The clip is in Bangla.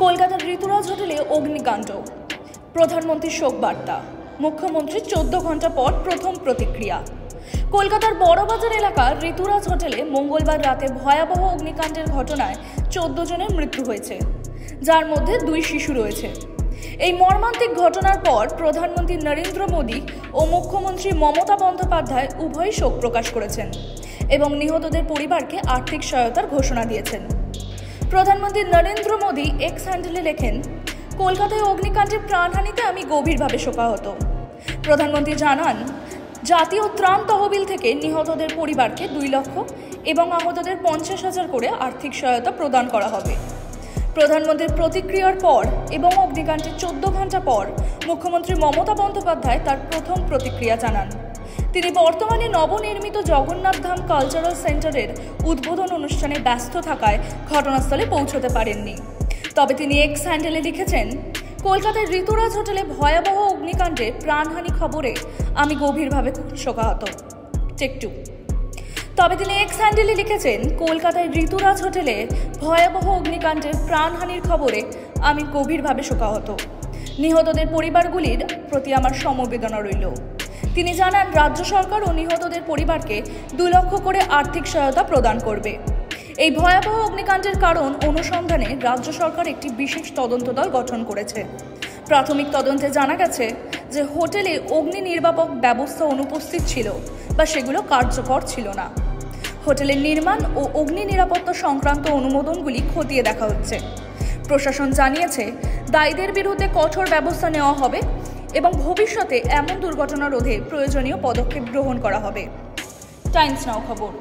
কলকাতার ঋতুরাজ হোটেলে অগ্নিকাণ্ড, প্রধানমন্ত্রীর শোক বার্তা, মুখ্যমন্ত্রীর 14 ঘন্টা পর প্রথম প্রতিক্রিয়া। কলকাতার বড়বাজার এলাকার ঋতুরাজ হোটেলে মঙ্গলবার রাতে ভয়াবহ অগ্নিকাণ্ডের ঘটনায় 14 জনের মৃত্যু হয়েছে, যার মধ্যে 2 শিশু রয়েছে। এই মর্মান্তিক ঘটনার পর প্রধানমন্ত্রী নরেন্দ্র মোদী ও মুখ্যমন্ত্রী মমতা বন্দ্যোপাধ্যায় উভয়ই শোক প্রকাশ করেছেন এবং নিহতদের পরিবারকে আর্থিক সহায়তার ঘোষণা দিয়েছেন। প্রধানমন্ত্রী নরেন্দ্র মোদী এক্স হ্যান্ডেলে লেখেন, কলকাতায় অগ্নিকাণ্ডের প্রাণহানিতে আমি গভীরভাবে শোকাহত। প্রধানমন্ত্রী জানান, জাতীয় ত্রাণ তহবিল থেকে নিহতদের পরিবারকে 2 লক্ষ এবং আহতদের 50,000 করে আর্থিক সহায়তা প্রদান করা হবে। প্রধানমন্ত্রীর প্রতিক্রিয়ার পর এবং অগ্নিকাণ্ডের 14 ঘন্টা পর মুখ্যমন্ত্রী মমতা বন্দ্যোপাধ্যায় তার প্রথম প্রতিক্রিয়া জানান। তিনি বর্তমানে নবনির্মিত জগন্নাথ ধাম কালচারাল সেন্টারের উদ্বোধন অনুষ্ঠানে ব্যস্ত থাকায় ঘটনাস্থলে পৌঁছতে পারেননি। তবে তিনি এক্স হ্যান্ডেলে লিখেছেন, কলকাতার ঋতুরাজ হোটেলে ভয়াবহ অগ্নিকাণ্ডে প্রাণহানি খবরে আমি গভীরভাবে শোকাহত। তবে তিনি এক্স হ্যান্ডেলে লিখেছেন, কলকাতায় ঋতুরাজ হোটেলে ভয়াবহ অগ্নিকাণ্ডের প্রাণহানির খবরে আমি গভীরভাবে শোকাহত। নিহতদের পরিবারগুলির প্রতি আমার সমবেদনা রইল। তিনি জানান, রাজ্য সরকার ও নিহতদের পরিবারকে 2 লক্ষ করে আর্থিক সহায়তা প্রদান করবে। এই ভয়াবহ অগ্নিকাণ্ডের কারণ অনুসন্ধানে রাজ্য সরকার একটি বিশেষ তদন্ত দল গঠন করেছে। প্রাথমিক তদন্তে জানা গেছে যে হোটেলে অগ্নি নির্বাপক ব্যবস্থা অনুপস্থিত ছিল বা সেগুলো কার্যকর ছিল না। হোটেলের নির্মাণ ও অগ্নি নিরাপত্তা সংক্রান্ত অনুমোদনগুলি খতিয়ে দেখা হচ্ছে। প্রশাসন জানিয়েছে, দায়ীদের বিরুদ্ধে কঠোর ব্যবস্থা নেওয়া হবে এবং ভবিষ্যতে এমন দুর্ঘটনা রোধে প্রয়োজনীয় পদক্ষেপ গ্রহণ করা হবে। টাইমস নাও খবর।